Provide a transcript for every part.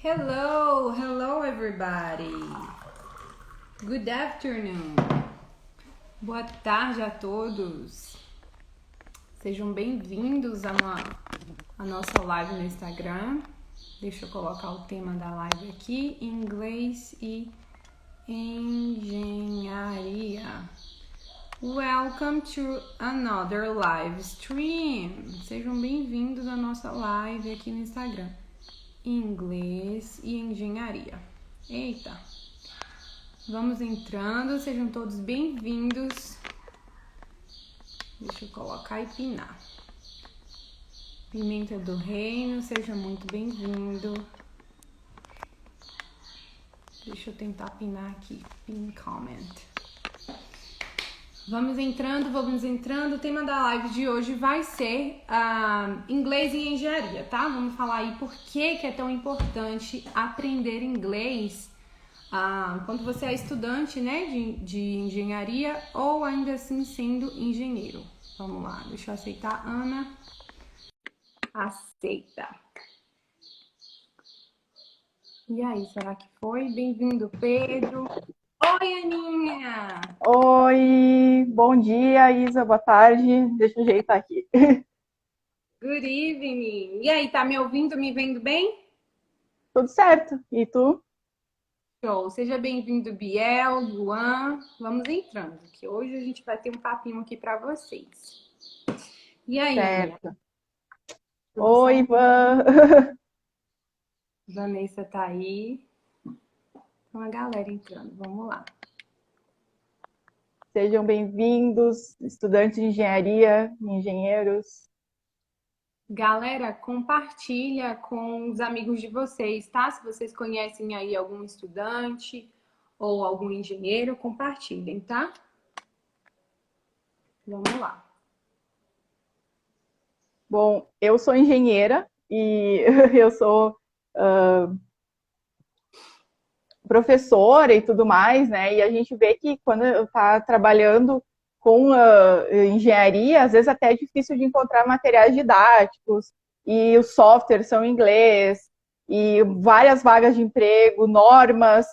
Hello everybody. Good afternoon. Boa tarde a todos. Sejam bem-vindos a nossa live no Instagram. Deixa eu colocar o tema da live aqui: inglês e engenharia. Welcome to another live stream. Sejam bem-vindos à nossa live aqui no Instagram. Inglês e engenharia. Eita. Vamos entrando, sejam todos bem-vindos. Deixa eu colocar e pinar. Pimenta do Reino, seja muito bem-vindo. Deixa eu tentar pinar aqui. Pin comment. Vamos entrando. O tema da live de hoje vai ser inglês e engenharia, tá? Vamos falar aí por que é tão importante aprender inglês quando você é estudante, né, de engenharia ou ainda assim sendo engenheiro. Vamos lá, deixa eu aceitar. Ana, aceita. E aí, será que foi? Bem-vindo, Pedro. Oi, Aninha! Oi, bom dia, Isa, boa tarde. Deixa eu ajeitar aqui. Good evening! E aí, tá me ouvindo, me vendo bem? Tudo certo? E tu? Show! Seja bem-vindo, Biel, Luan. Vamos entrando, que hoje a gente vai ter um papinho aqui para vocês. E aí, Certo. tudo Oi, certo? Ivan. Vanessa tá aí. Tem uma galera entrando, vamos lá. Sejam bem-vindos, estudantes de engenharia, engenheiros. Galera, compartilha com os amigos de vocês, tá? Se vocês conhecem aí algum estudante ou algum engenheiro, compartilhem, tá? Vamos lá. Bom, eu sou engenheira e eu sou professora e tudo mais, né? E a gente vê que quando está trabalhando com engenharia, às vezes até é difícil de encontrar materiais didáticos e os softwares são em inglês e várias vagas de emprego, normas,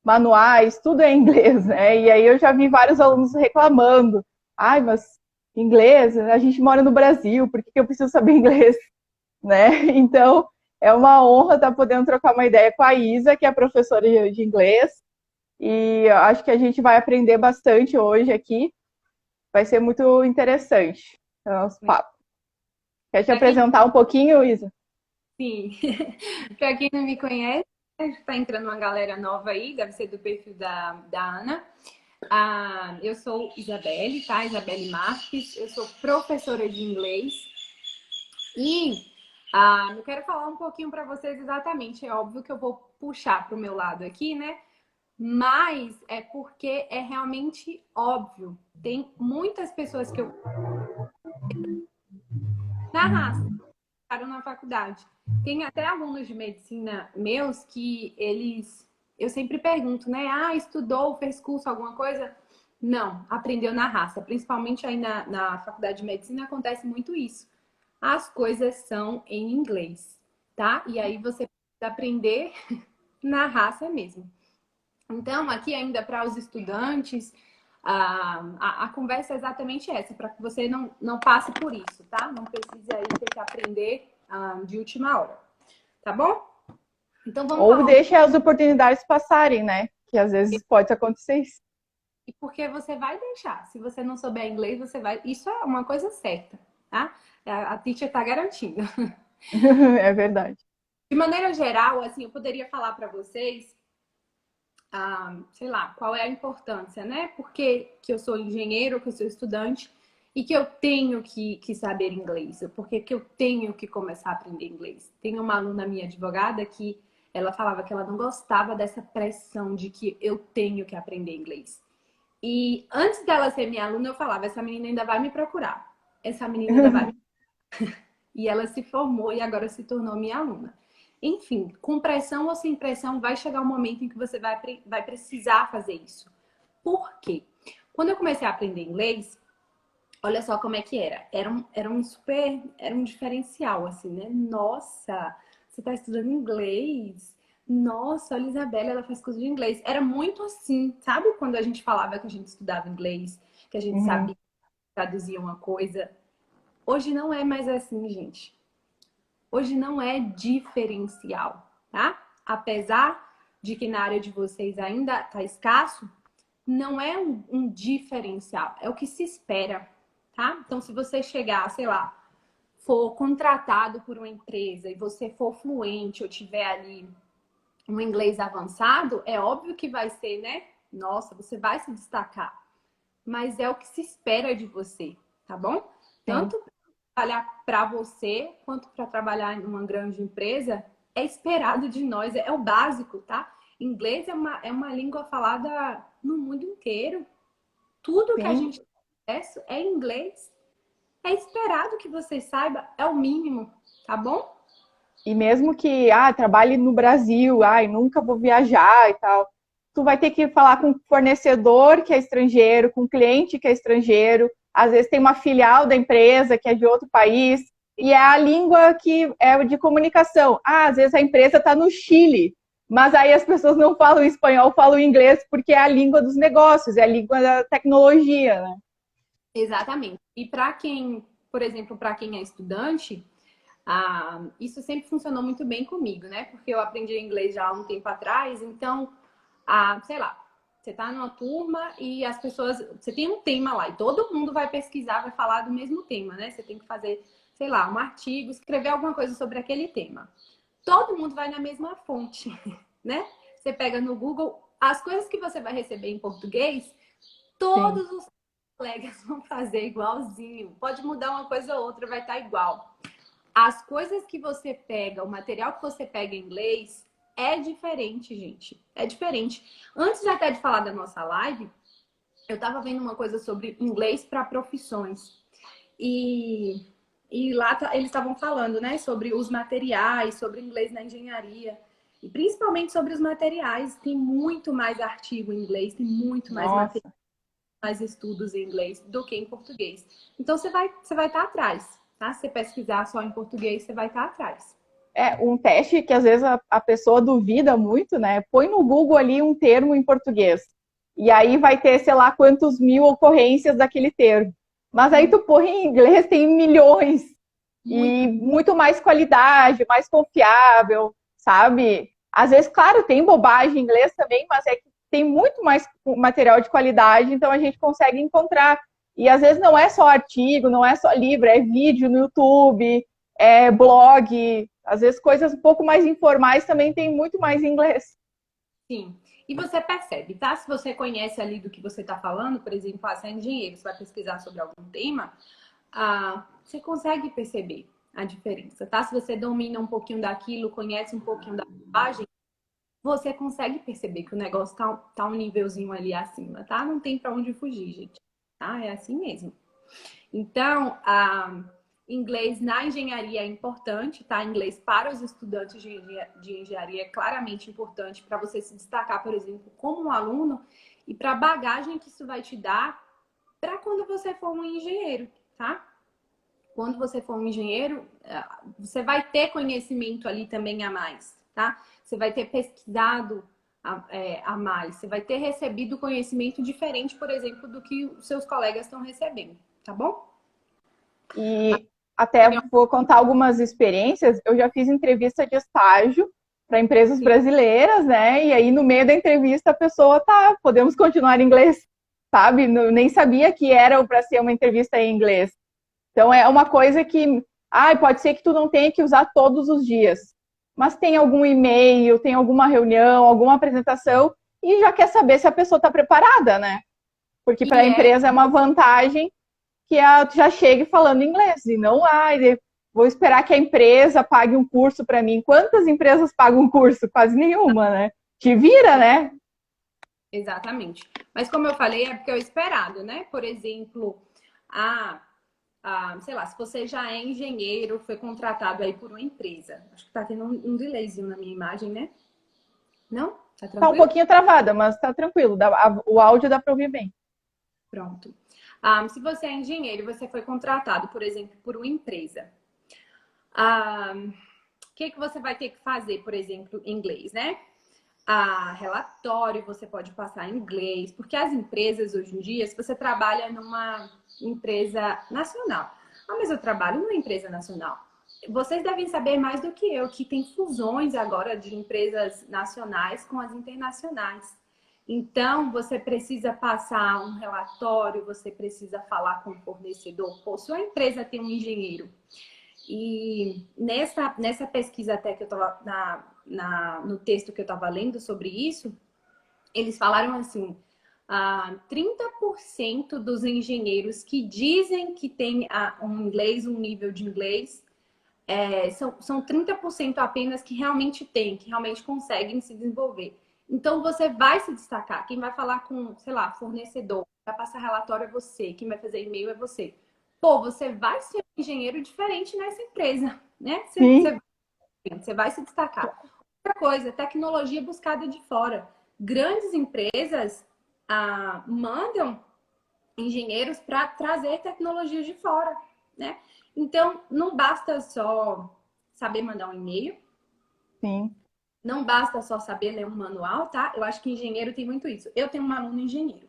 manuais, tudo é em inglês, né? E aí eu já vi vários alunos reclamando: ai, mas inglês, a gente mora no Brasil, por que eu preciso saber inglês, né? Então, é uma honra estar podendo trocar uma ideia com a Isa, que é professora de inglês, e acho que a gente vai aprender bastante hoje aqui. Vai ser muito interessante o nosso papo. Quer te Para quem, apresentar um pouquinho, Isa? sim, para quem não me conhece, está entrando uma galera nova aí, deve ser do perfil da Ana. Eu sou Isabelle, tá? Isabelle Marques, eu sou professora de inglês e eu quero falar um pouquinho para vocês exatamente. É óbvio que eu vou puxar para o meu lado aqui, né? Mas é porque é realmente óbvio. Tem muitas pessoas que eu na raça, ficaram na faculdade. Tem até alunos de medicina meus que eu sempre pergunto, né? Estudou, fez curso, alguma coisa? Não, aprendeu na raça. Principalmente aí na faculdade de medicina acontece muito isso. As coisas são em inglês, tá? E aí você precisa aprender na raça mesmo. Então, aqui ainda para os estudantes, a conversa é exatamente essa, para que você não passe por isso, tá? Não precise aí ter que aprender de última hora, tá bom? Então, vamos Ou falar deixe as oportunidades passarem, né? Que às vezes pode acontecer isso. e porque você vai deixar. Se você não souber inglês, você vai. Isso é uma coisa certa, tá? A teacher tá garantindo. É verdade. De maneira geral, assim, eu poderia falar para vocês sei lá, qual é a importância, né? Porque que eu sou engenheiro, que eu sou estudante e que eu tenho que saber inglês, porque que eu tenho que começar a aprender inglês. Tem uma aluna minha advogada que ela falava que ela não gostava dessa pressão de que eu tenho que aprender inglês. E antes dela ser minha aluna, eu falava, essa menina ainda vai me procurar. Essa menina ainda vai me... E ela se formou e agora se tornou minha aluna. Enfim, com pressão ou sem pressão, vai chegar um momento em que você vai precisar fazer isso. Por quê? Quando eu comecei a aprender inglês, olha só como é que era. Era um diferencial, assim, né? Nossa, você está estudando inglês? Nossa, olha a Isabela, ela faz curso de inglês. Era muito assim, sabe? Quando a gente falava que a gente estudava inglês, que a gente Uhum. sabia traduzir uma coisa. Hoje não é mais assim, gente. Hoje não é diferencial, tá? Apesar de que na área de vocês ainda está escasso, não é um diferencial, é o que se espera, tá? Então, se você chegar, sei lá, for contratado por uma empresa e você for fluente ou tiver ali um inglês avançado, é óbvio que vai ser, né? Nossa, você vai se destacar. Mas é o que se espera de você, tá bom? Sim. Tanto para trabalhar para você quanto para trabalhar em uma grande empresa, é esperado de nós, é o básico, tá? Inglês é uma língua falada no mundo inteiro. Tudo que a Sim. gente tem acesso é inglês. É esperado que você saiba, é o mínimo, tá bom? E mesmo que trabalhe no Brasil, e nunca vou viajar e tal, tu vai ter que falar com o fornecedor que é estrangeiro, com o cliente que é estrangeiro, às vezes tem uma filial da empresa que é de outro país, e é a língua que é de comunicação. Às vezes a empresa está no Chile, mas aí as pessoas não falam espanhol, falam inglês, porque é a língua dos negócios, é a língua da tecnologia, né? Exatamente. E para quem, por exemplo, para quem é estudante, isso sempre funcionou muito bem comigo, né? Porque eu aprendi inglês já há um tempo atrás, então, sei lá, você tá numa turma e as pessoas, você tem um tema lá e todo mundo vai pesquisar, vai falar do mesmo tema, né? Você tem que fazer, sei lá, um artigo, escrever alguma coisa sobre aquele tema. Todo mundo vai na mesma fonte, né? Você pega no Google, as coisas que você vai receber em português, Sim. todos os colegas vão fazer igualzinho. Pode mudar uma coisa ou outra, vai estar igual. As coisas que você pega, o material que você pega em inglês é diferente, gente. É diferente. Antes até de falar da nossa live, eu estava vendo uma coisa sobre inglês para profissões. E, e lá eles estavam falando, né, sobre os materiais, sobre inglês na engenharia. E principalmente sobre os materiais. Tem muito mais artigo em inglês, tem muito mais material, Nossa. mais estudos em inglês do que em português. Então você vai estar atrás, tá? Se você pesquisar só em português, você vai estar atrás. É um teste que às vezes a pessoa duvida muito, né? Põe no Google ali um termo em português. E aí vai ter, sei lá, quantos mil ocorrências daquele termo. Mas aí tu põe em inglês, tem milhões. E Muito. muito mais qualidade, mais confiável, sabe? Às vezes, claro, tem bobagem em inglês também, mas é que tem muito mais material de qualidade, então a gente consegue encontrar. E às vezes não é só artigo, não é só livro, é vídeo no YouTube, é blog, às vezes coisas um pouco mais informais também tem muito mais em inglês. Sim. E você percebe, tá? Se você conhece ali do que você está falando, por exemplo, você é engenheiro, você vai pesquisar sobre algum tema, você consegue perceber a diferença, tá? Se você domina um pouquinho daquilo, conhece um pouquinho da linguagem, você consegue perceber que o negócio tá um nívelzinho ali acima, tá? Não tem para onde fugir, gente. Tá? É assim mesmo. Então, inglês na engenharia é importante, tá? Inglês para os estudantes de engenharia é claramente importante para você se destacar, por exemplo, como um aluno e para a bagagem que isso vai te dar para quando você for um engenheiro, tá? Quando você for um engenheiro, você vai ter conhecimento ali também a mais, tá? Você vai ter pesquisado a mais, você vai ter recebido conhecimento diferente, por exemplo, do que os seus colegas estão recebendo, tá bom? E até vou contar algumas experiências. Eu já fiz entrevista de estágio para empresas Sim. brasileiras, né? E aí no meio da entrevista a pessoa podemos continuar em inglês, sabe? Nem sabia que era para ser uma entrevista em inglês. Então é uma coisa que, pode ser que tu não tenha que usar todos os dias, mas tem algum e-mail, tem alguma reunião, alguma apresentação e já quer saber se a pessoa está preparada, né? Porque para a E é empresa é uma vantagem que já chegue falando inglês e não, vou esperar que a empresa pague um curso para mim. Quantas empresas pagam um curso? Quase nenhuma, né? Te vira, né? exatamente. Mas como eu falei, é porque é o esperado, né? Por exemplo, sei lá, se você já é engenheiro, foi contratado aí por uma empresa. Acho que tá tendo um delayzinho na minha imagem, né? Não? Tá Tá um tranquilo? pouquinho travada, mas tá tranquilo. O áudio dá para ouvir bem. Pronto. Se você é engenheiro e você foi contratado, por exemplo, por uma empresa, o que você vai ter que fazer, por exemplo, em inglês, né? A relatório você pode passar em inglês, porque as empresas hoje em dia, se você trabalha numa empresa nacional, mas eu trabalho numa empresa nacional. Vocês devem saber mais do que eu, que tem fusões agora de empresas nacionais com as internacionais. Então, você precisa passar um relatório, você precisa falar com o fornecedor. Pô, sua empresa tem um engenheiro. E nessa pesquisa até que eu estava no texto que eu estava lendo sobre isso, eles falaram assim, 30% dos engenheiros que dizem que tem um nível de inglês, são 30% apenas que realmente tem, que realmente conseguem se desenvolver. Então, você vai se destacar. Quem vai falar com, sei lá, fornecedor, vai passar relatório é você, quem vai fazer e-mail é você. Pô, você vai ser um engenheiro diferente nessa empresa, né? Você vai se destacar. Outra coisa, tecnologia buscada de fora. Grandes empresas mandam engenheiros para trazer tecnologia de fora, né? Então, não basta só saber mandar um e-mail. Sim. Não basta só saber ler um manual, tá? Eu acho que engenheiro tem muito isso. Eu tenho um aluno engenheiro.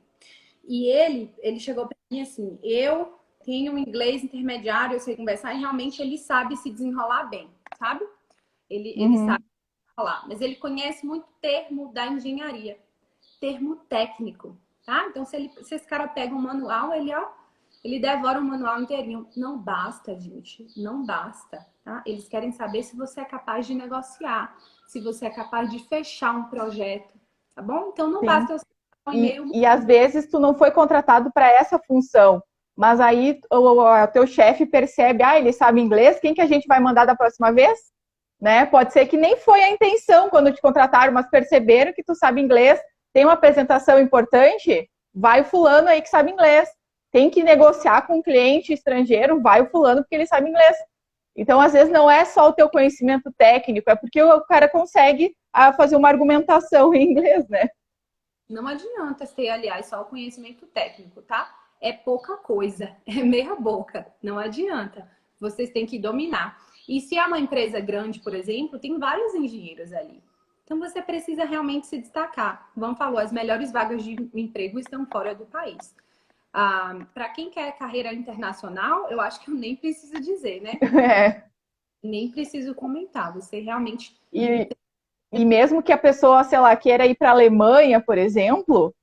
E ele chegou para mim assim, eu tenho um inglês intermediário, eu sei conversar, e realmente ele sabe se desenrolar bem, sabe? Ele sabe falar, mas ele conhece muito termo da engenharia, termo técnico, tá? Então, se esse cara pega um manual, ele devora o manual inteirinho. Não basta, gente, não basta, tá? Eles querem saber se você é capaz de negociar, se você é capaz de fechar um projeto, tá bom? Então, não Sim. basta eu um e-mail. E às vezes tu não foi contratado para essa função, mas aí o teu chefe percebe, ele sabe inglês, quem que a gente vai mandar da próxima vez? Né? Pode ser que nem foi a intenção quando te contrataram, mas perceberam que tu sabe inglês, tem uma apresentação importante, vai o fulano aí que sabe inglês. Tem que negociar com um cliente estrangeiro, vai o fulano porque ele sabe inglês. Então, às vezes, não é só o teu conhecimento técnico, é porque o cara consegue fazer uma argumentação em inglês, né? Não adianta ter, aliás, só o conhecimento técnico, tá? É pouca coisa, é meia boca, não adianta. Vocês têm que dominar. E se é uma empresa grande, por exemplo, tem vários engenheiros ali. Então você precisa realmente se destacar. Vamos falar, as melhores vagas de emprego estão fora do país. Para quem quer carreira internacional, eu acho que eu nem preciso dizer, né? É. Nem preciso comentar. Você realmente. E mesmo que a pessoa, sei lá, queira ir para a Alemanha, por exemplo,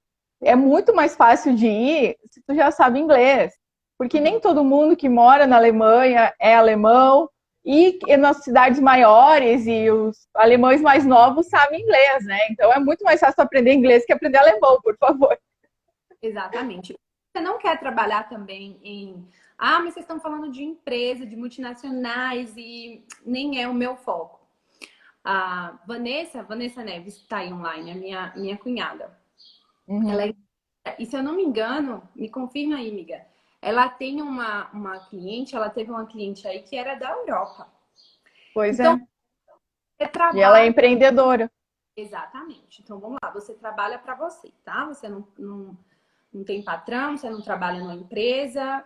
é muito mais fácil de ir se tu já sabe inglês. Porque nem todo mundo que mora na Alemanha é alemão, e nas cidades maiores e os alemães mais novos sabem inglês, né? Então é muito mais fácil aprender inglês que aprender alemão, por favor. Exatamente. Você não quer trabalhar também mas vocês estão falando de empresa, de multinacionais e nem é o meu foco. A Vanessa Neves, que está aí online, a minha cunhada. Ela e se eu não me engano, me confirma aí, amiga. Ela tem uma cliente, ela teve uma cliente aí que era da Europa. Pois então, E ela é empreendedora. Exatamente. Então, vamos lá. Você trabalha para você, tá? Você não tem patrão, você não trabalha numa empresa.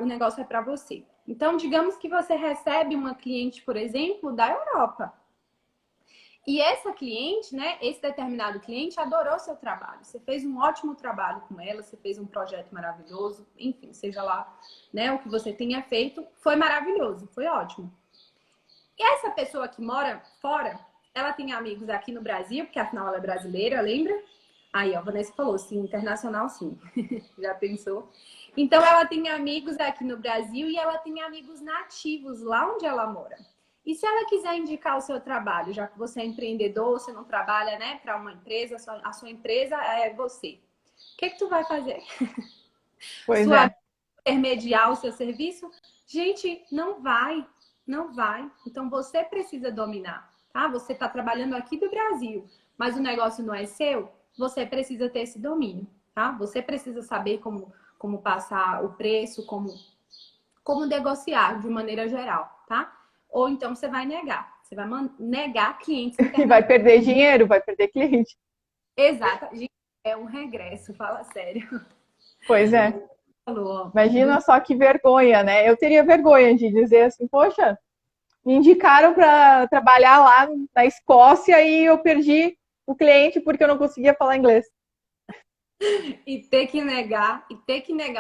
O negócio é para você. Então, digamos que você recebe uma cliente, por exemplo, da Europa. E essa cliente, né, esse determinado cliente adorou seu trabalho. Você fez um ótimo trabalho com ela, você fez um projeto maravilhoso, enfim, seja lá, né, o que você tenha feito, foi maravilhoso, foi ótimo. E essa pessoa que mora fora, ela tem amigos aqui no Brasil, porque afinal ela é brasileira, lembra? Aí, ó, a Vanessa falou, sim, internacional, sim. Já pensou? Então, ela tem amigos aqui no Brasil e ela tem amigos nativos lá onde ela mora. E se ela quiser indicar o seu trabalho, já que você é empreendedor, você não trabalha, né, para uma empresa, a sua empresa é você. O que tu vai fazer? Pois é. Intermediar o seu serviço? Gente, não vai. Não vai. Então, você precisa dominar, tá? Você está trabalhando aqui do Brasil, mas o negócio não é seu, você precisa ter esse domínio, tá? Você precisa saber como passar o preço, como negociar de maneira geral, tá? Ou então você vai negar. Você vai negar clientes. E vai perder dinheiro, vai perder cliente. Exato. É um regresso, fala sério. Pois é. Imagina só que vergonha, né? Eu teria vergonha de dizer assim, poxa, me indicaram para trabalhar lá na Escócia e eu perdi o cliente porque eu não conseguia falar inglês. E ter que negar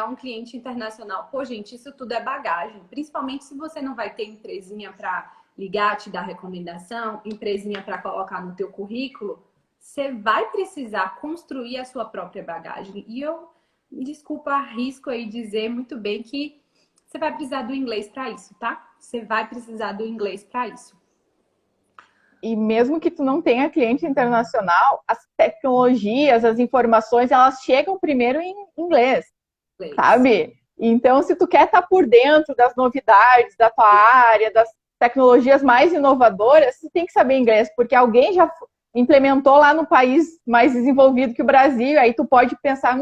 um cliente internacional. Pô, gente, isso tudo é bagagem. Principalmente se você não vai ter empresinha para ligar, te dar recomendação, empresinha para colocar no teu currículo, você vai precisar construir a sua própria bagagem. E eu, desculpa, arrisco aí dizer muito bem que você vai precisar do inglês para isso, tá? Você vai precisar do inglês para isso. E mesmo que tu não tenha cliente internacional, as tecnologias, as informações, elas chegam primeiro em inglês, Inglês. sabe? Então, se tu quer estar por dentro das novidades da tua área, das tecnologias mais inovadoras, tu tem que saber inglês, porque alguém já implementou lá no país mais desenvolvido que o Brasil, aí tu pode pensar,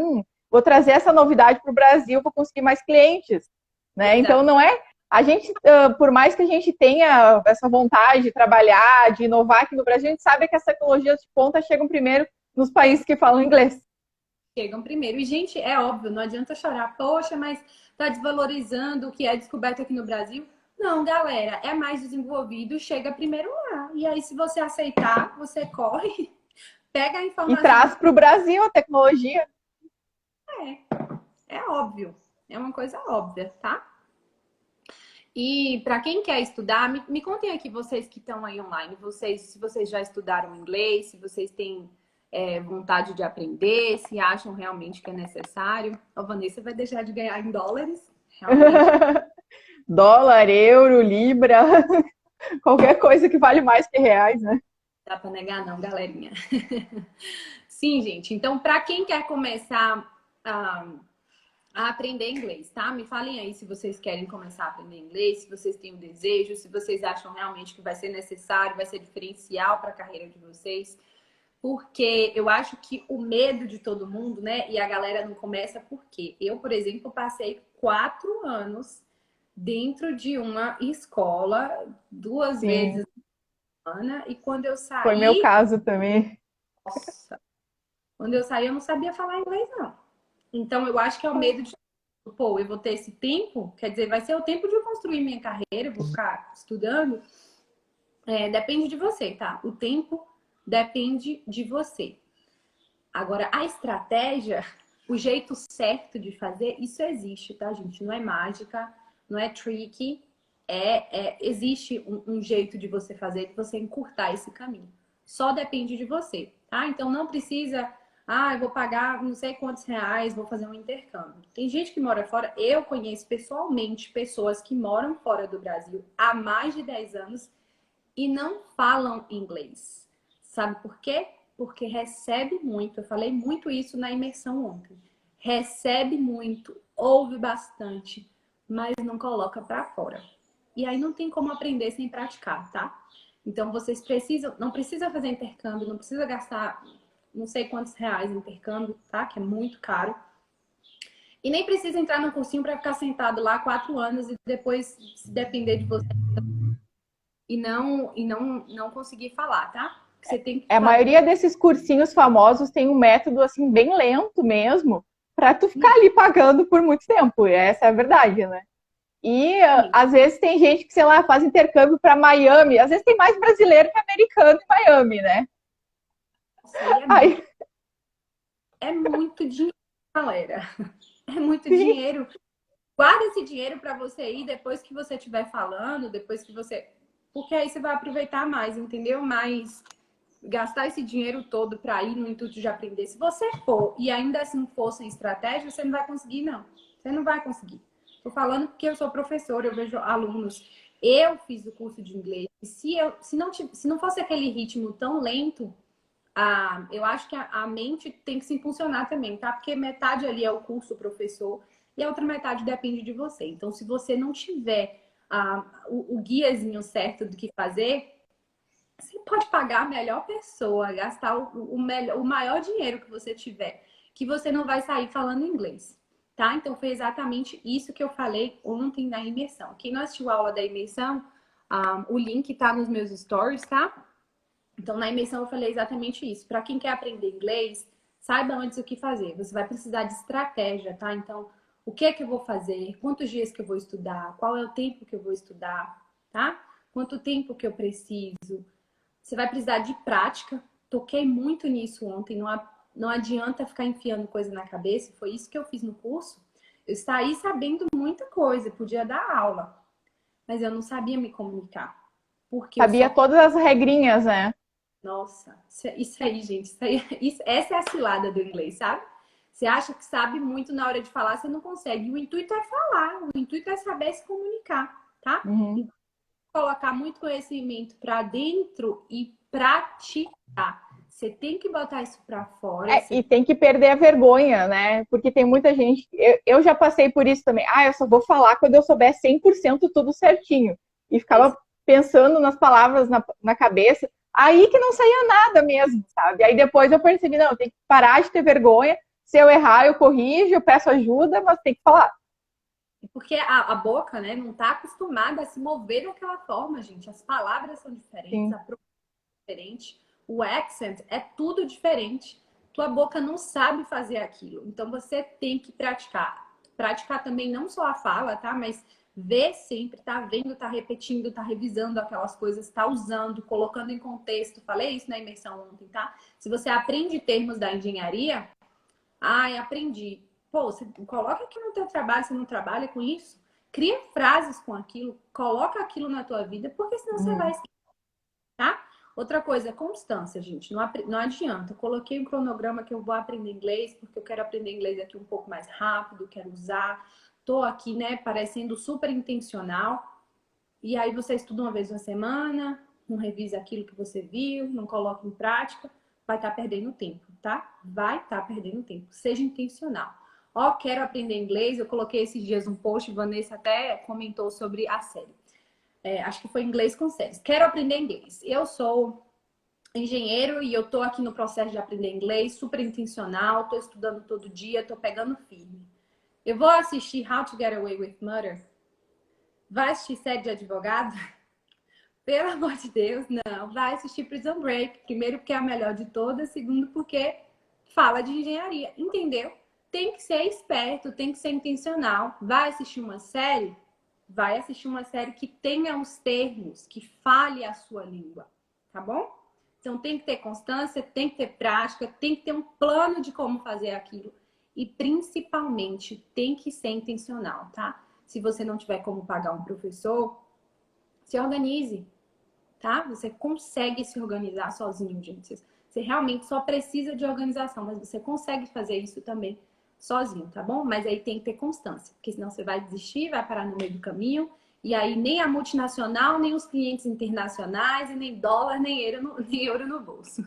vou trazer essa novidade para o Brasil, vou conseguir mais clientes, né? Então, não é a gente, por mais que a gente tenha essa vontade de trabalhar, de inovar aqui no Brasil, a gente sabe que as tecnologias de ponta chegam primeiro nos países que falam inglês. Chegam primeiro. E, gente, é óbvio, não adianta chorar. Poxa, mas tá desvalorizando o que é descoberto aqui no Brasil. Não, galera, é mais desenvolvido, chega primeiro lá. E aí, se você aceitar, você corre, pega a E informação. traz para o Brasil a tecnologia. É óbvio. É uma coisa óbvia, tá? E para quem quer estudar, me contem aqui, vocês que estão aí online, se vocês já estudaram inglês, se vocês têm vontade de aprender, se acham realmente que é necessário. A Vanessa vai deixar de ganhar em dólares, realmente. Dólar, euro, libra, qualquer coisa que vale mais que reais, né? Dá para negar não, galerinha. Sim, gente. Então, para quem quer começar a aprender inglês, tá? Me falem aí se vocês querem começar a aprender inglês, se vocês têm o desejo, se vocês acham realmente que vai ser necessário, vai ser diferencial para a carreira de vocês. Porque eu acho que o medo de todo mundo, né? E a galera não começa porque eu, por exemplo, passei 4 anos dentro de uma escola, 2 vezes Sim, por semana, e quando eu foi meu saí, caso também. nossa, quando eu saí eu não sabia falar inglês, não. Então eu acho que é o medo de, pô, eu vou ter esse tempo, quer dizer, vai ser o tempo de eu construir minha carreira, eu vou ficar estudando. Depende de você, tá? O tempo depende de você. Agora, a estratégia, o jeito certo de fazer, isso existe, tá, gente? Não é mágica, não é tricky. Existe um jeito de você fazer, de você encurtar esse caminho. Só depende de você, tá? Então não precisa, eu vou pagar não sei quantos reais, vou fazer um intercâmbio. Tem gente que mora fora, eu conheço pessoalmente pessoas que moram fora do Brasil há mais de 10 anos e não falam inglês. Sabe por quê? Porque recebe muito. Eu falei muito isso na imersão ontem. Recebe muito, ouve bastante, mas não coloca para fora. E aí não tem como aprender sem praticar, tá? Então vocês precisam, não precisa fazer intercâmbio, não precisa gastar não sei quantos reais em intercâmbio, tá? Que é muito caro. E nem precisa entrar no cursinho para ficar sentado lá 4 anos e depois, se depender de você, não conseguir falar, tá? Você tem que A maioria desses cursinhos famosos tem um método assim bem lento mesmo, para tu ficar ali pagando por muito tempo. Essa é a verdade, né? E às vezes tem gente que, sei lá, faz intercâmbio para Miami. Às vezes tem mais brasileiro que americano em Miami, né? Aí... É muito dinheiro, galera. É muito Sim. dinheiro. Guarda esse dinheiro para você ir depois que você estiver falando, depois que você. Porque aí você vai aproveitar mais, entendeu? Mas gastar esse dinheiro todo para ir no intuito de aprender. Se você for e ainda assim for sem estratégia, você não vai conseguir, não. Você não vai conseguir. Tô falando porque eu sou professora, eu vejo alunos. Eu fiz o curso de inglês. Se não fosse aquele ritmo tão lento, eu acho que a mente tem que se impulsionar também, tá? Porque metade ali é o curso, o professor, e a outra metade depende de você. Então, se você não tiver o guiazinho certo do que fazer, você pode pagar a melhor pessoa, gastar o maior dinheiro que você tiver, que você não vai sair falando inglês, tá? Então, foi exatamente isso que eu falei ontem na imersão. Quem não assistiu a aula da imersão, o link tá nos meus stories, tá? Então, na imersão eu falei exatamente isso. Para quem quer aprender inglês, saiba antes o que fazer. Você vai precisar de estratégia, tá? Então, o que é que eu vou fazer? Quantos dias que eu vou estudar? Qual é o tempo que eu vou estudar, tá? Quanto tempo que eu preciso? Você vai precisar de prática, toquei muito nisso ontem. Não adianta ficar enfiando coisa na cabeça. Foi isso que eu fiz no curso. Eu saí sabendo muita coisa, podia dar aula, mas eu não sabia me comunicar. Porque eu Sabia só. todas as regrinhas, né? Nossa, isso aí, gente. Essa é a cilada do inglês, sabe? Você acha que sabe muito na hora de falar, você não consegue. O intuito é falar, o intuito é saber se comunicar, tá? Uhum. Então, colocar muito conhecimento para dentro e praticar. Você tem que botar isso para fora. E tem que perder a vergonha, né? Porque tem muita gente. Eu já passei por isso também. Ah, eu só vou falar quando eu souber 100% tudo certinho. E ficava pensando nas palavras na cabeça. Aí que não saía nada mesmo, sabe? Aí depois eu percebi, não, tem que parar de ter vergonha. Se eu errar, eu corrijo, eu peço ajuda, mas tem que falar. Porque a boca, né, não está acostumada a se mover daquela forma, gente. As palavras são diferentes, Sim. a pronúncia é diferente, o accent é tudo diferente. Tua boca não sabe fazer aquilo. Então você tem que praticar. Praticar também não só a fala, tá? Mas ver sempre, tá vendo, tá repetindo, tá revisando aquelas coisas, tá usando, colocando em contexto. Falei isso na imersão ontem, tá? Se você aprende termos da engenharia, ai, aprendi. Pô, você coloca aqui no teu trabalho, você não trabalha com isso? Cria frases com aquilo, coloca aquilo na tua vida, porque senão você vai esquecer, tá? Outra coisa, constância, gente. Não adianta. Eu coloquei um cronograma que eu vou aprender inglês, porque eu quero aprender inglês aqui um pouco mais rápido, quero usar. Tô aqui, né, parecendo super intencional. E aí você estuda uma vez na semana, não revisa aquilo que você viu, não coloca em prática, vai estar perdendo tempo, tá? Vai estar perdendo tempo. Seja intencional. Ó, quero aprender inglês. Eu coloquei esses dias um post, Vanessa até comentou sobre a série. Acho que foi inglês com séries. Quero aprender inglês. Eu sou engenheiro e eu tô aqui no processo de aprender inglês, super intencional, tô estudando todo dia, tô pegando firme. Eu vou assistir How to Get Away with Murder? Vai assistir série de advogado? Pelo amor de Deus, não. Vai assistir Prison Break. Primeiro, porque é a melhor de todas. Segundo, porque fala de engenharia. Entendeu? Tem que ser esperto, tem que ser intencional. Vai assistir uma série? Vai assistir uma série que tenha os termos, que fale a sua língua. Tá bom? Então, tem que ter constância, tem que ter prática, tem que ter um plano de como fazer aquilo. E, principalmente, tem que ser intencional, tá? Se você não tiver como pagar um professor, se organize, tá? Você consegue se organizar sozinho, gente. Você realmente só precisa de organização, mas você consegue fazer isso também sozinho, tá bom? Mas aí tem que ter constância, porque senão você vai desistir, vai parar no meio do caminho, e aí nem a multinacional, nem os clientes internacionais, e nem dólar, nem euro no bolso.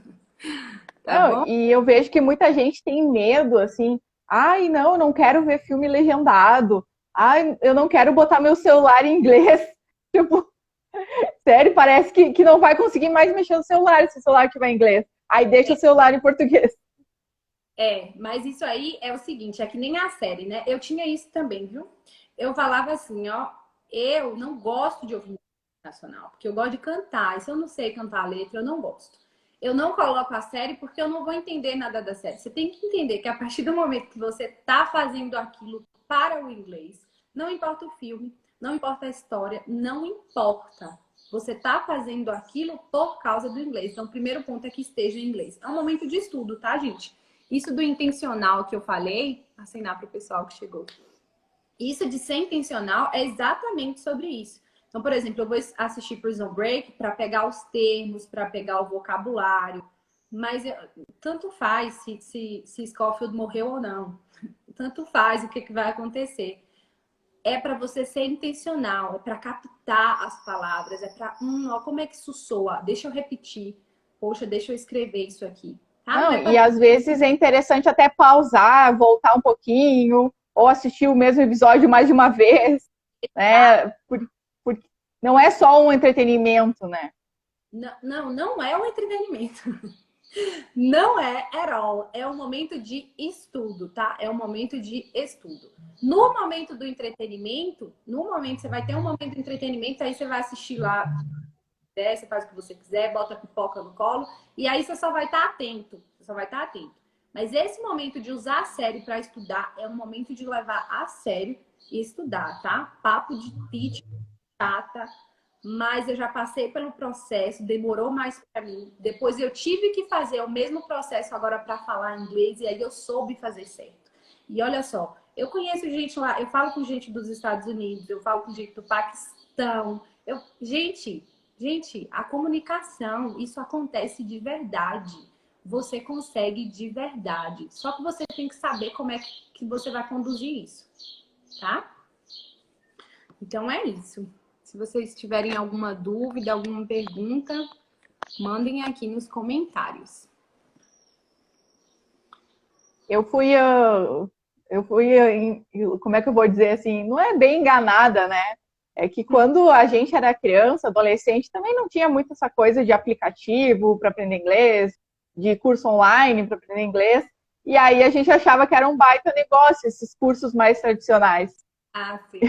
Tá Não, bom? e eu vejo que muita gente tem medo, assim. Ai, não, não quero ver filme legendado. Ai, eu não quero botar meu celular em inglês. Tipo, sério, parece que não vai conseguir mais mexer no celular se o celular tiver em inglês. Aí deixa o celular em português. Mas isso aí é o seguinte, é que nem a série, né? Eu tinha isso também, viu? Eu falava assim, ó, eu não gosto de ouvir música nacional, porque eu gosto de cantar. E se eu não sei cantar a letra, eu não gosto. Eu não coloco a série porque eu não vou entender nada da série. Você tem que entender que a partir do momento que você tá fazendo aquilo para o inglês, não importa o filme, não importa a história, não importa. Você tá fazendo aquilo por causa do inglês. Então, o primeiro ponto é que esteja em inglês. É um momento de estudo, tá, gente? Isso do intencional que eu falei, assinar para o pessoal que chegou. Isso de ser intencional é exatamente sobre isso. Então, por exemplo, eu vou assistir Prison Break para pegar os termos, para pegar o vocabulário, mas tanto faz se Scofield morreu ou não. Tanto faz o que vai acontecer. É para você ser intencional, é para captar as palavras, é para, ó, como é que isso soa? Deixa eu repetir. Poxa, deixa eu escrever isso aqui. Tá? Não Não, é e para às vezes é interessante até pausar, voltar um pouquinho, ou assistir o mesmo episódio mais de uma vez, né? Porque não é só um entretenimento, né? não é um entretenimento. Não é at all. É um momento de estudo, tá? É um momento de estudo. No momento do entretenimento, no momento você vai ter um momento de entretenimento, aí você vai assistir lá, você faz o que você quiser, bota a pipoca no colo, e aí você só vai estar atento. Você só vai estar atento. Mas esse momento de usar a série para estudar é um momento de levar a sério e estudar, tá? Papo de teacher chata, mas eu já passei pelo processo, demorou mais para mim. Depois eu tive que fazer o mesmo processo agora para falar inglês e aí eu soube fazer certo. E olha só, eu conheço gente lá, eu falo com gente dos Estados Unidos, eu falo com gente do Paquistão. Gente, a comunicação, isso acontece de verdade. Você consegue de verdade. Só que você tem que saber como é que você vai conduzir isso, tá? Então é isso. Se vocês tiverem alguma dúvida, alguma pergunta, mandem aqui nos comentários. Como é que eu vou dizer assim? Não é bem enganada, né? É que quando a gente era criança, adolescente, também não tinha muito essa coisa de aplicativo para aprender inglês, de curso online para aprender inglês. E aí a gente achava que era um baita negócio, esses cursos mais tradicionais. Ah, sim.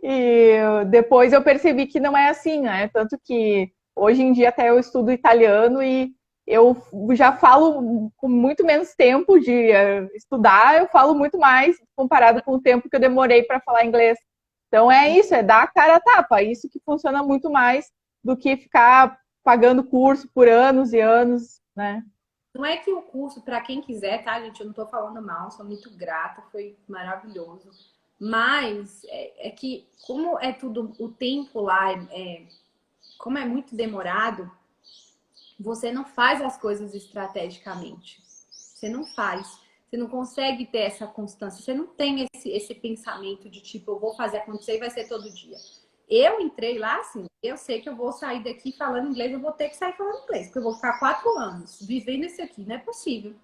E depois eu percebi que não é assim, né? Tanto que hoje em dia até eu estudo italiano e eu já falo com muito menos tempo de estudar, eu falo muito mais comparado com o tempo que eu demorei para falar inglês. Então é isso, é dar a cara a tapa. Isso que funciona muito mais do que ficar pagando curso por anos e anos, né? Não é que o curso, para quem quiser, tá, gente? Eu não tô falando mal, sou muito grata, foi maravilhoso. Mas é que, como é tudo, o tempo lá, como é muito demorado, você não faz as coisas estrategicamente. Você não faz. Você não consegue ter essa constância. Você não tem esse pensamento de tipo, eu vou fazer acontecer e vai ser todo dia. Eu entrei lá assim, eu sei que eu vou sair daqui falando inglês, eu vou ter que sair falando inglês, porque eu vou ficar 4 anos vivendo isso aqui. Não é possível.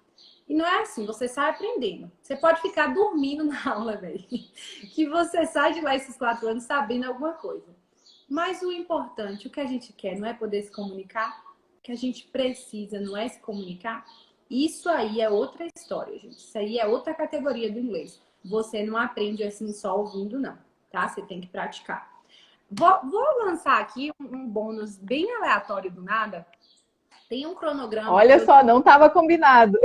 E não é assim, você sai aprendendo. Você pode ficar dormindo na aula, velho. Que você sai de lá esses 4 anos sabendo alguma coisa. Mas o importante, o que a gente quer, não é poder se comunicar? O que a gente precisa, não é se comunicar? Isso aí é outra história, gente. Isso aí é outra categoria do inglês. Você não aprende assim só ouvindo, não, tá? Você tem que praticar. Vou lançar aqui um bônus bem aleatório do nada. Tem um cronograma. Olha só, não estava combinado.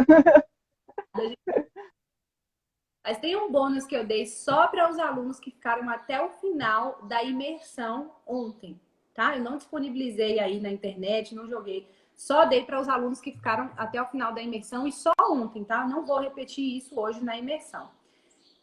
Mas tem um bônus que eu dei só para os alunos que ficaram até o final da imersão ontem, tá? Eu não disponibilizei aí na internet, não joguei. Só dei para os alunos que ficaram até o final da imersão e só ontem, tá? Não vou repetir isso hoje na imersão.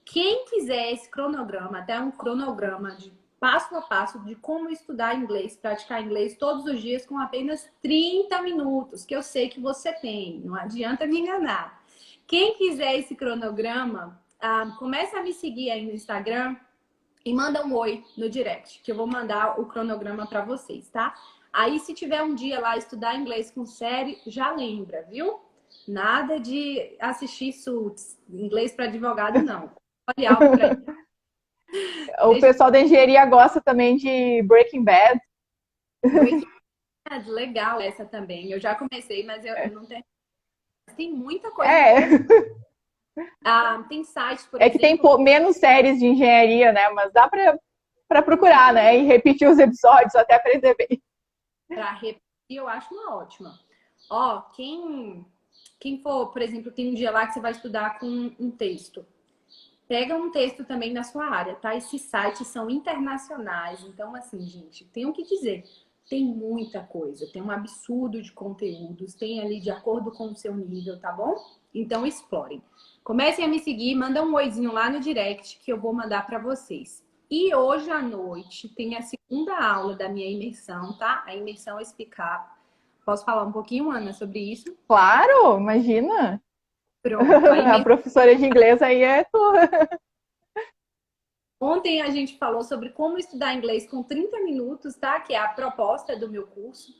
Quem quiser esse cronograma, até um cronograma de passo a passo de como estudar inglês, praticar inglês todos os dias com apenas 30 minutos, que eu sei que você tem, não adianta me enganar. Quem quiser esse cronograma, começa a me seguir aí no Instagram e manda um oi no direct, que eu vou mandar o cronograma para vocês, tá? Aí, se tiver um dia lá estudar inglês com série, já lembra, viu? Nada de assistir Suits, inglês para advogado, não. Olha algo para O pessoal da engenharia gosta também de Breaking Bad. Breaking Bad, legal essa também. Eu já comecei, mas eu não tenho. Tem muita coisa. Tem sites, por exemplo. É que tem menos séries de engenharia, né? Mas dá para procurar, né? E repetir os episódios até aprender bem. Para repetir, eu acho uma ótima. Ó, quem for, por exemplo, tem um dia lá que você vai estudar com um texto. Pega um texto também na sua área, tá? Esses sites são internacionais. Então, assim, gente, tem o que dizer. Tem muita coisa. Tem um absurdo de conteúdos. Tem ali de acordo com o seu nível, tá bom? Então, explorem. Comecem a me seguir. Manda um oizinho lá no direct que eu vou mandar para vocês. E hoje à noite tem a segunda aula da minha imersão, tá? A imersão Speak Up. Posso falar um pouquinho, Ana, sobre isso? Claro, imagina. Pronto. A professora de inglês aí é tua. Ontem a gente falou sobre como estudar inglês com 30 minutos, tá? Que é a proposta do meu curso,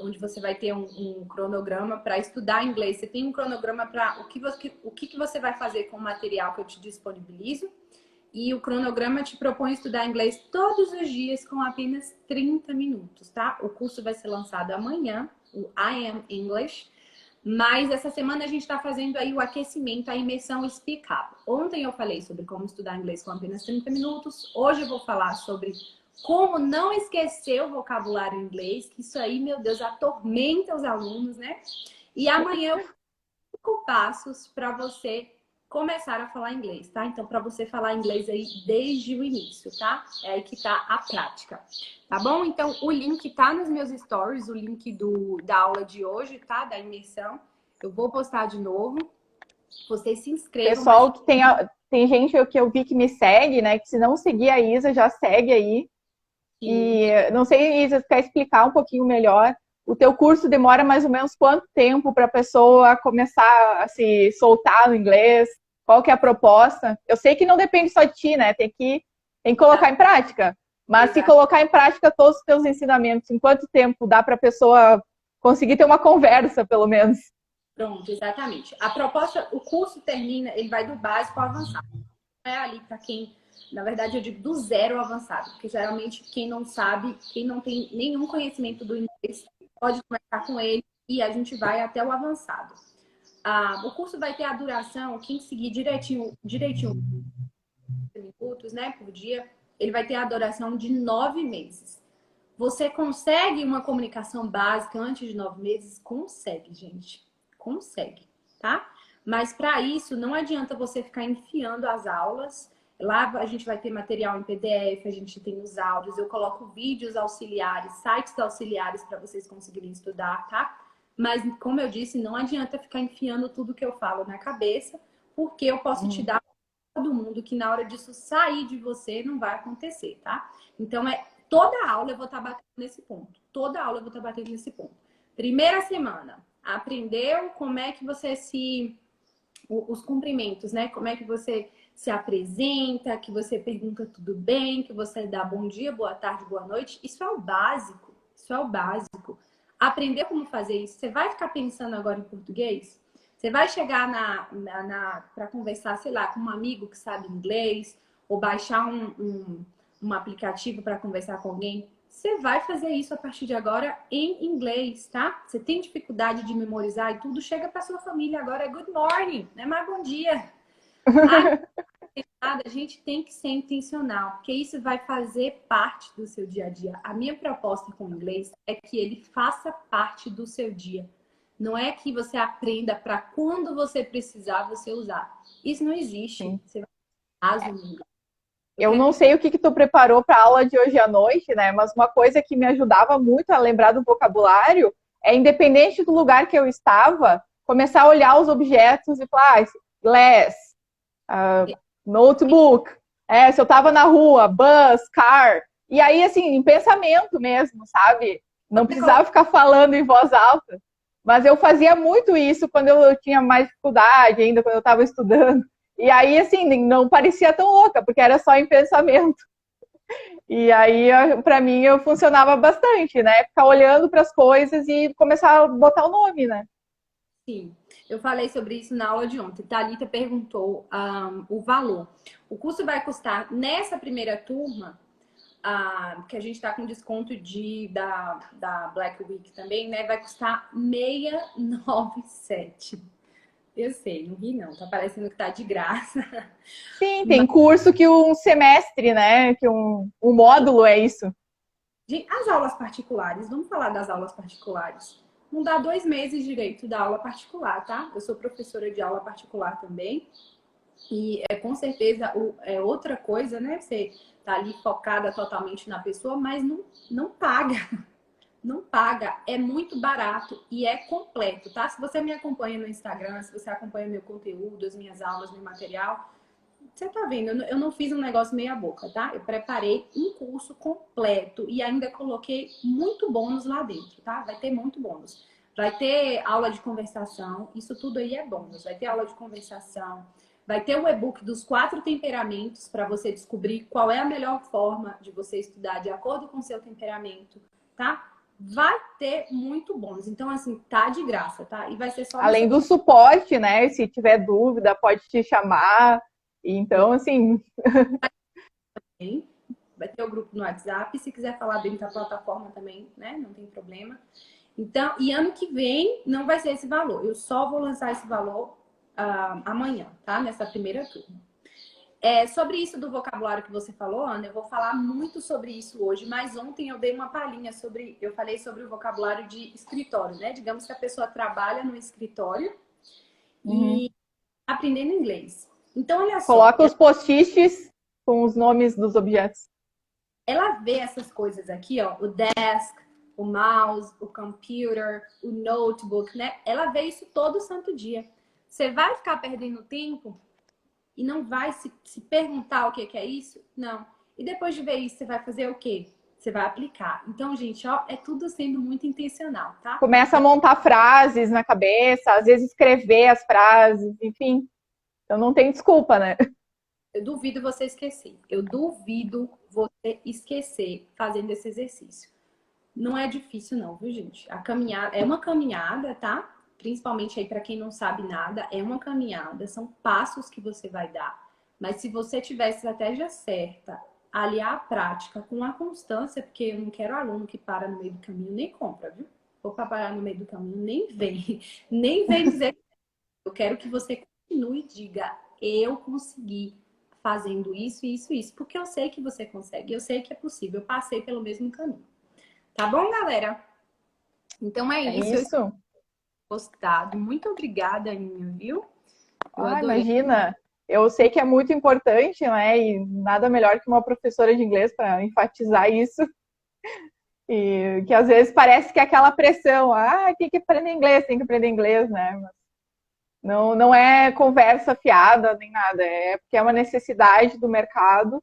onde você vai ter um cronograma para estudar inglês. Você tem um cronograma para o que você vai fazer com o material que eu te disponibilizo. E o cronograma te propõe estudar inglês todos os dias com apenas 30 minutos, tá? O curso vai ser lançado amanhã, o I Am English. Mas essa semana a gente está fazendo aí o aquecimento, a imersão Speak Up. Ontem eu falei sobre como estudar inglês com apenas 30 minutos. Hoje eu vou falar sobre como não esquecer o vocabulário em inglês, que isso aí, meu Deus, atormenta os alunos, né? E amanhã eu 5 passos para você começar a falar inglês, tá? Então, para você falar inglês aí desde o início, tá? É aí que tá a prática, tá bom? Então, o link tá nos meus stories, o link da aula de hoje, tá? Da imersão. Eu vou postar de novo. Vocês se inscrevam. Pessoal que tem gente que eu vi que me segue, né? Que se não seguir a Isa, já segue aí. Sim. E não sei, Isa, quer explicar um pouquinho melhor? O teu curso demora mais ou menos quanto tempo para a pessoa começar a se soltar no inglês? Qual que é a proposta? Eu sei que não depende só de ti, né? Tem que colocar em prática. Mas se colocar em prática todos os teus ensinamentos, em quanto tempo dá para a pessoa conseguir ter uma conversa, pelo menos? Pronto, exatamente. A proposta, o curso termina, ele vai do básico ao avançado. É ali para quem, na verdade, eu digo do zero ao avançado, porque geralmente quem não sabe, quem não tem nenhum conhecimento do inglês, pode começar com ele e a gente vai até o avançado. O curso vai ter a duração, quem seguir direitinho, 30 minutos, né, por dia, ele vai ter a duração de 9 meses. Você consegue uma comunicação básica antes de 9 meses? Consegue, gente. Consegue, tá? Mas para isso, não adianta você ficar enfiando as aulas. Lá a gente vai ter material em PDF, a gente tem os áudios, eu coloco vídeos auxiliares, sites auxiliares para vocês conseguirem estudar, tá? Mas, como eu disse, não adianta ficar enfiando tudo que eu falo na cabeça, porque eu posso te dar todo mundo que na hora disso sair de você não vai acontecer, tá? Então, toda aula eu vou estar batendo nesse ponto. Toda aula eu vou estar batendo nesse ponto. Primeira semana, aprendeu como é que você os cumprimentos, né? Como é que você se apresenta, que você pergunta tudo bem, que você dá bom dia, boa tarde, boa noite. Isso é o básico. Isso é o básico. Aprender como fazer isso. Você vai ficar pensando agora em português? Você vai chegar para conversar, sei lá, com um amigo que sabe inglês, ou baixar um aplicativo para conversar com alguém. Você vai fazer isso a partir de agora em inglês, tá? Você tem dificuldade de memorizar e tudo, chega para sua família agora, é good morning, não é mais bom dia. A gente tem que ser intencional, porque isso vai fazer parte do seu dia a dia. A minha proposta com o inglês é que ele faça parte do seu dia. Não é que você aprenda para quando você precisar você usar. Isso não existe. Sim. Você vai usar o inglês. Eu não sei o que tu preparou para a aula de hoje à noite, né? Mas uma coisa que me ajudava muito a lembrar do vocabulário é, independente do lugar que eu estava, começar a olhar os objetos e falar, glass, notebook, se eu estava na rua, bus, car. E aí, assim, em pensamento mesmo, sabe? Não precisava ficar falando em voz alta. Mas eu fazia muito isso quando eu tinha mais dificuldade, ainda quando eu estava estudando. E aí, assim, não parecia tão louca, porque era só em pensamento. E aí, para mim, eu funcionava bastante, né? Ficar olhando para as coisas e começar a botar o nome, né? Sim, eu falei sobre isso na aula de ontem. Thalita perguntou o valor. O curso vai custar, nessa primeira turma, que a gente está com desconto da Black Week também, né? Vai custar 697. Eu sei, não ri não, tá parecendo que tá de graça. Sim, tem curso que um semestre, né? Que um módulo é isso. As aulas particulares, vamos falar das aulas particulares. Não dá 2 meses direito da aula particular, tá? Eu sou professora de aula particular também. E com certeza é outra coisa, né? Você tá ali focada totalmente na pessoa, mas não paga. Não paga, é muito barato e é completo, tá? Se você me acompanha no Instagram, se você acompanha meu conteúdo, as minhas aulas, meu material, você tá vendo, eu não fiz um negócio meia boca, tá? Eu preparei um curso completo e ainda coloquei muito bônus lá dentro, tá? Vai ter muito bônus. Vai ter aula de conversação, isso tudo aí é bônus. Vai ter aula de conversação, vai ter o e-book dos 4 temperamentos para você descobrir qual é a melhor forma de você estudar de acordo com o seu temperamento, tá? Vai ter muito bônus. Então, assim, tá de graça, tá? E vai ser só... Além do suporte, né? Se tiver dúvida, pode te chamar. Então, assim... Vai ter o grupo no WhatsApp. Se quiser falar dentro da plataforma também, né? Não tem problema. Então, e ano que vem não vai ser esse valor. Eu só vou lançar esse valor amanhã, tá? Nessa primeira turma. Sobre isso do vocabulário que você falou, Ana, eu vou falar muito sobre isso hoje, mas ontem eu dei uma palhinha eu falei sobre o vocabulário de escritório, né? Digamos que a pessoa trabalha no escritório e aprendendo inglês. Então, olha só, Coloca os post-its com os nomes dos objetos. ela vê essas coisas aqui, ó, o desk, o mouse, o computer, o notebook, né? Ela vê isso todo santo dia. Você vai ficar perdendo tempo e não vai se perguntar o que que é isso? Não. E depois de ver isso, você vai fazer o quê? Você vai aplicar. Então, gente, ó, é tudo sendo muito intencional, tá? Começa a montar frases na cabeça, às vezes escrever as frases, enfim. Então não tem desculpa, né? Eu duvido você esquecer. Eu duvido você esquecer fazendo esse exercício. Não é difícil não, viu, gente? A caminhada é uma caminhada, tá? Principalmente aí para quem não sabe nada, é uma caminhada, são passos que você vai dar. Mas se você tiver a estratégia certa, aliar a prática com a constância, porque eu não quero aluno que para no meio do caminho nem compra, viu? Ou para parar no meio do caminho nem vem, nem vem dizer. Eu quero que você continue e diga, eu consegui fazendo isso, isso, isso, porque eu sei que você consegue, eu sei que é possível, eu passei pelo mesmo caminho. Tá bom, galera? Então é É isso. Eu espero isso. ter gostado. Muito obrigada, Aninha, viu? Eu Ah, adorei. imagina. Eu sei que é muito importante, né? E nada melhor que uma professora de inglês para enfatizar isso. E que às vezes parece que é aquela pressão, tem que aprender inglês, tem que aprender inglês, né? Mas não é conversa fiada nem nada, é porque é uma necessidade do mercado.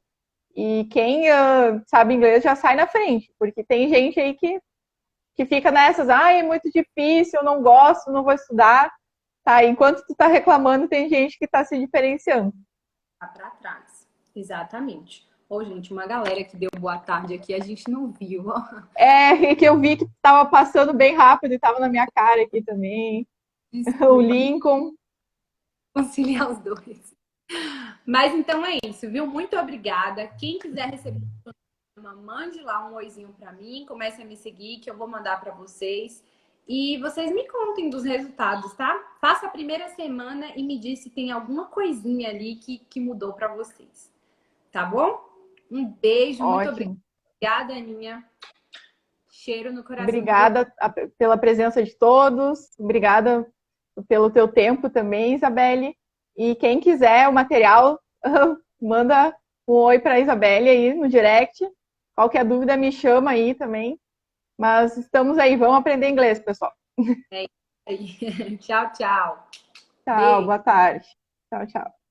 E quem sabe inglês já sai na frente, porque tem gente aí que fica nessas, é muito difícil, eu não gosto, não vou estudar. Tá, enquanto tu tá reclamando, tem gente que tá se diferenciando. Tá pra trás. Exatamente. Ô, gente, uma galera que deu boa tarde aqui, a gente não viu. Ó. É, que eu vi que tava passando bem rápido e tava na minha cara aqui também. O Desculpa, Lincoln. conciliar os dois. Mas então é isso, viu? Muito obrigada. Quem quiser receber mande lá um oizinho para mim, comece a me seguir que eu vou mandar para vocês. E vocês me contem dos resultados, tá? Faça a primeira semana e me diz se tem alguma coisinha ali que mudou para vocês. Tá bom? Um beijo, muito Ótimo. obrigada, Aninha. Cheiro no coração de vocês. Obrigada pela presença de todos. Obrigada pelo teu tempo também, Isabelle. E quem quiser o material, manda um oi para a Isabelle aí no direct. Qualquer dúvida me chama aí também. Mas estamos aí, vamos aprender inglês, pessoal. É isso aí. Tchau, tchau. Tchau, Beijo. boa tarde. Tchau, tchau.